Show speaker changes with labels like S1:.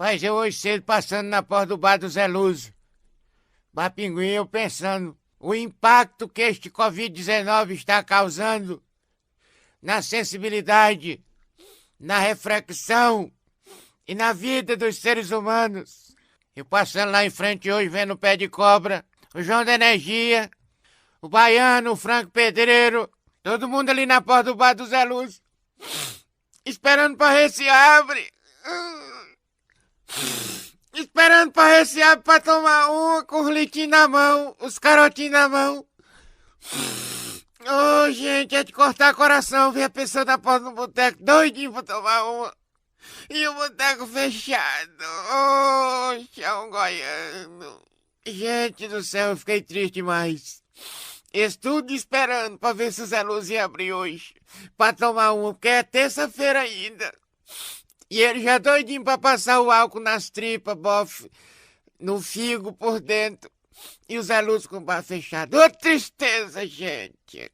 S1: Rapaz, eu hoje cedo passando na porta do bar do Zé Lúcio. Bar Pinguim, eu pensando o impacto que este Covid-19 está causando na sensibilidade, na reflexão e na vida dos seres humanos. Eu passando lá em frente hoje, vendo o Pé de Cobra, o João da Energia, o Baiano, o Franco Pedreiro, todo mundo ali na porta do bar do Zé Lúcio, esperando pra ver se abre. Esperando pra ver se abre pra tomar uma com os litinhos na mão, os carotinhos na mão. Ô, gente, é de cortar coração ver a pessoa da porta do boteco doidinho pra tomar uma. E o boteco fechado. Ô, chão goiano. Gente do céu, eu fiquei triste demais. Estudo esperando pra ver se o Zé Lúcio ia abrir hoje. Pra tomar uma, porque é terça-feira ainda. E ele já doidinho pra passar o álcool nas tripas, bofe, no figo por dentro. E o Zé Lúcio com o bar fechado. Ô, tristeza, gente.